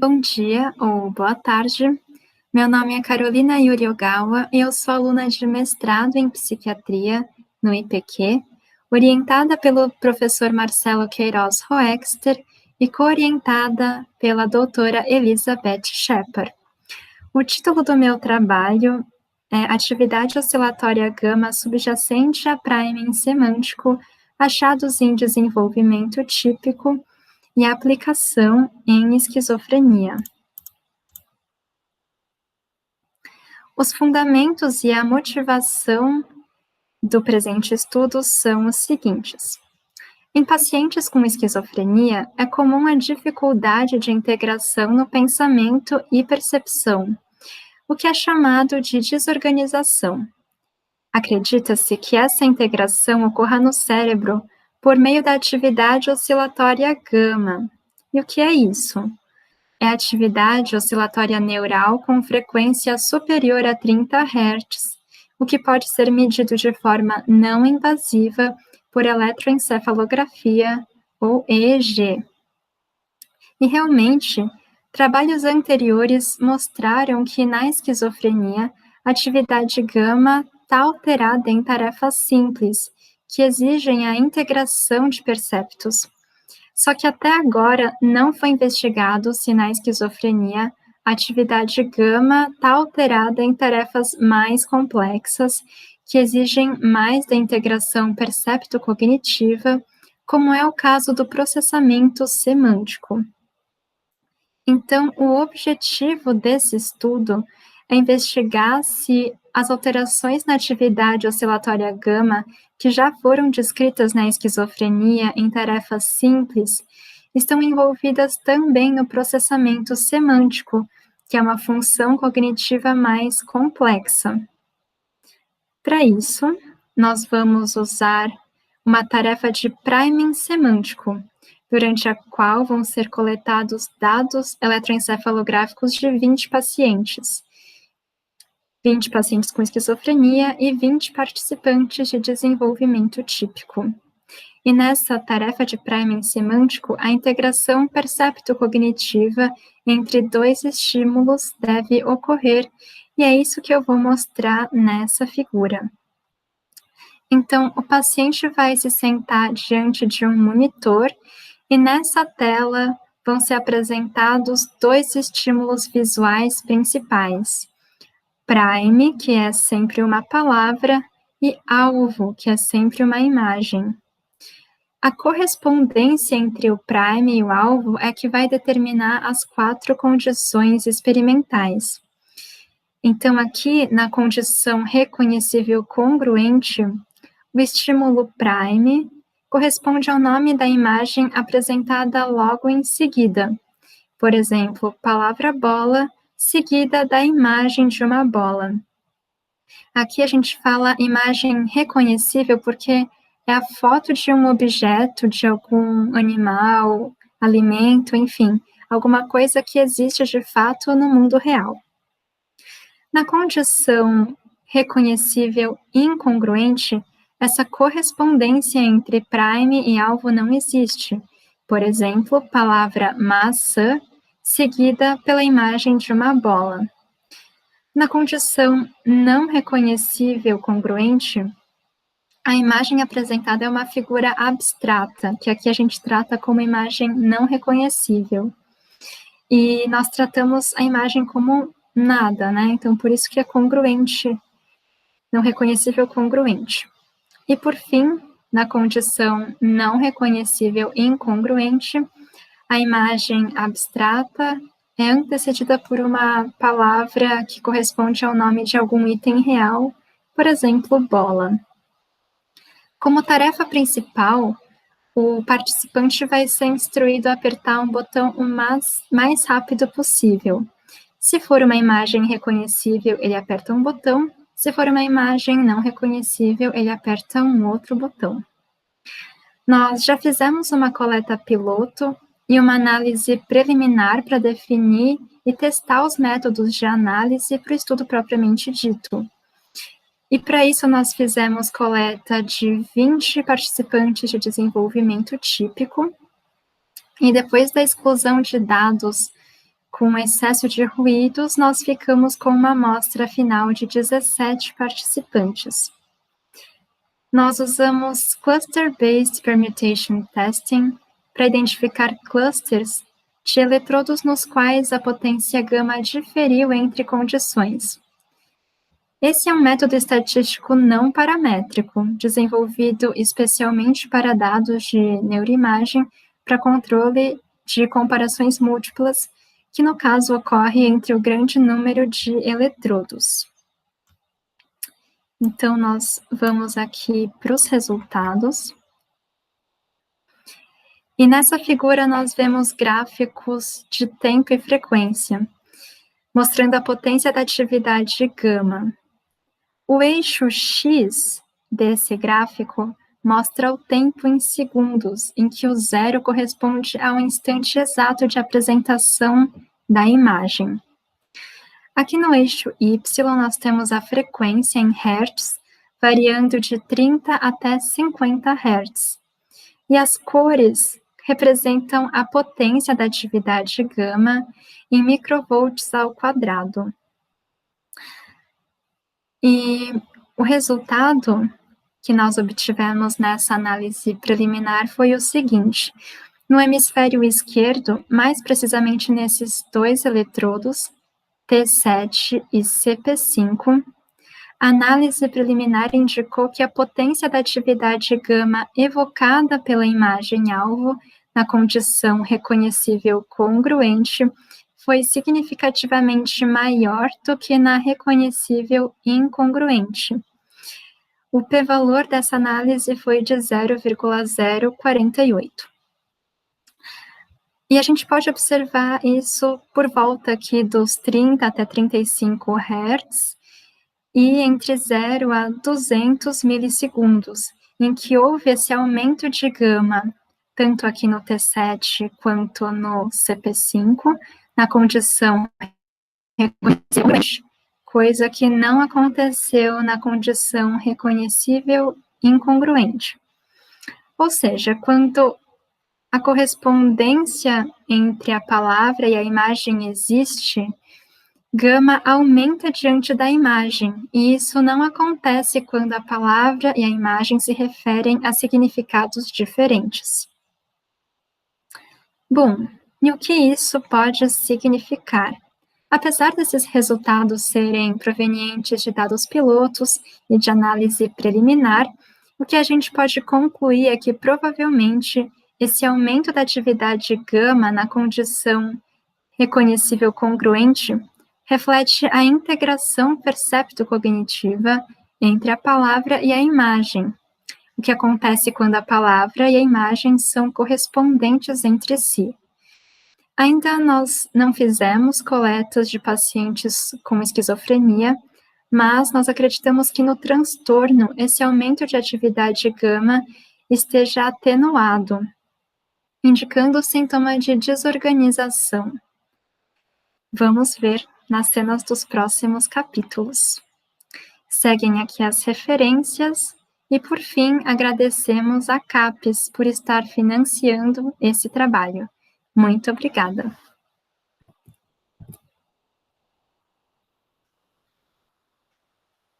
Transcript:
Bom dia ou boa tarde. Meu nome é Carolina Yuri Ogawa e eu sou aluna de mestrado em psiquiatria no IPQ, orientada pelo professor Marcelo Queiroz Roexter e co-orientada pela doutora Elizabeth Shepard. O título do meu trabalho é Atividade Oscilatória Gama Subjacente a Priming Semântico, Achados em Desenvolvimento Típico e Aplicação em Esquizofrenia. Os fundamentos e a motivação do presente estudo são os seguintes. Em pacientes com esquizofrenia, é comum a dificuldade de integração no pensamento e percepção, o que é chamado de desorganização. Acredita-se que essa integração ocorra no cérebro por meio da atividade oscilatória gama. E o que é isso? É a atividade oscilatória neural com frequência superior a 30 Hz, o que pode ser medido de forma não invasiva por eletroencefalografia ou EEG. E realmente, trabalhos anteriores mostraram que na esquizofrenia, a atividade gama está alterada em tarefas simples, que exigem a integração de perceptos. Só que até agora não foi investigado se na esquizofrenia a atividade gama está alterada em tarefas mais complexas, que exigem mais da integração percepto-cognitiva, como é o caso do processamento semântico. Então, o objetivo desse estudo é investigar se as alterações na atividade oscilatória gama, que já foram descritas na esquizofrenia em tarefas simples, estão envolvidas também no processamento semântico, que é uma função cognitiva mais complexa. Para isso, nós vamos usar uma tarefa de priming semântico, durante a qual vão ser coletados dados eletroencefalográficos de 20 pacientes. 20 pacientes com esquizofrenia e 20 participantes de desenvolvimento típico. E nessa tarefa de priming semântico, a integração percepto-cognitiva entre dois estímulos deve ocorrer, e é isso que eu vou mostrar nessa figura. Então, o paciente vai se sentar diante de um monitor e nessa tela vão ser apresentados dois estímulos visuais principais. Prime, que é sempre uma palavra, e alvo, que é sempre uma imagem. A correspondência entre o prime e o alvo é que vai determinar as 4 condições experimentais. Então, aqui, na condição reconhecível congruente, o estímulo prime corresponde ao nome da imagem apresentada logo em seguida. Por exemplo, palavra bola, seguida da imagem de uma bola. Aqui a gente fala imagem reconhecível porque é a foto de um objeto, de algum animal, alimento, enfim, alguma coisa que existe de fato no mundo real. Na condição reconhecível incongruente, essa correspondência entre prime e alvo não existe. Por exemplo, palavra maçã, seguida pela imagem de uma bola. Na condição não reconhecível congruente, a imagem apresentada é uma figura abstrata, que aqui a gente trata como imagem não reconhecível. E nós tratamos a imagem como nada, né? Então, por isso que é congruente, não reconhecível congruente. E, por fim, na condição não reconhecível incongruente, a imagem abstrata é antecedida por uma palavra que corresponde ao nome de algum item real, por exemplo, bola. Como tarefa principal, o participante vai ser instruído a apertar um botão o mais rápido possível. Se for uma imagem reconhecível, ele aperta um botão. Se for uma imagem não reconhecível, ele aperta um outro botão. Nós já fizemos uma coleta piloto e uma análise preliminar para definir e testar os métodos de análise para o estudo propriamente dito. E para isso nós fizemos coleta de 20 participantes de desenvolvimento típico, e depois da exclusão de dados com excesso de ruídos, nós ficamos com uma amostra final de 17 participantes. Nós usamos Cluster-Based Permutation Testing para identificar clusters de eletrodos nos quais a potência gama diferiu entre condições. Esse é um método estatístico não paramétrico, desenvolvido especialmente para dados de neuroimagem para controle de comparações múltiplas, que no caso ocorre entre o grande número de eletrodos. Então, nós vamos aqui para os resultados. E nessa figura nós vemos gráficos de tempo e frequência, mostrando a potência da atividade gama. O eixo X desse gráfico mostra o tempo em segundos, em que o zero corresponde ao instante exato de apresentação da imagem. Aqui no eixo Y, nós temos a frequência em Hz, variando de 30 até 50 Hz. E as cores representam a potência da atividade gama em microvolts ao quadrado. E o resultado que nós obtivemos nessa análise preliminar foi o seguinte: no hemisfério esquerdo, mais precisamente nesses dois eletrodos, T7 e CP5, a análise preliminar indicou que a potência da atividade gama evocada pela imagem-alvo na condição reconhecível congruente foi significativamente maior do que na reconhecível incongruente. O p-valor dessa análise foi de 0,048. E a gente pode observar isso por volta aqui dos 30 até 35 Hz e entre 0 a 200 milissegundos, em que houve esse aumento de gama, tanto aqui no T7 quanto no CP5, na condição reconhecível, coisa que não aconteceu na condição reconhecível incongruente. Ou seja, quando a correspondência entre a palavra e a imagem existe, gama aumenta diante da imagem, e isso não acontece quando a palavra e a imagem se referem a significados diferentes. Bom, e o que isso pode significar? Apesar desses resultados serem provenientes de dados pilotos e de análise preliminar, o que a gente pode concluir é que provavelmente esse aumento da atividade gama na condição reconhecível congruente reflete a integração percepto-cognitiva entre a palavra e a imagem, o que acontece quando a palavra e a imagem são correspondentes entre si. Ainda nós não fizemos coletas de pacientes com esquizofrenia, mas nós acreditamos que no transtorno esse aumento de atividade gama esteja atenuado, indicando sintoma de desorganização. Vamos ver nas cenas dos próximos capítulos. Seguem aqui as referências e, por fim, agradecemos a CAPES por estar financiando esse trabalho. Muito obrigada.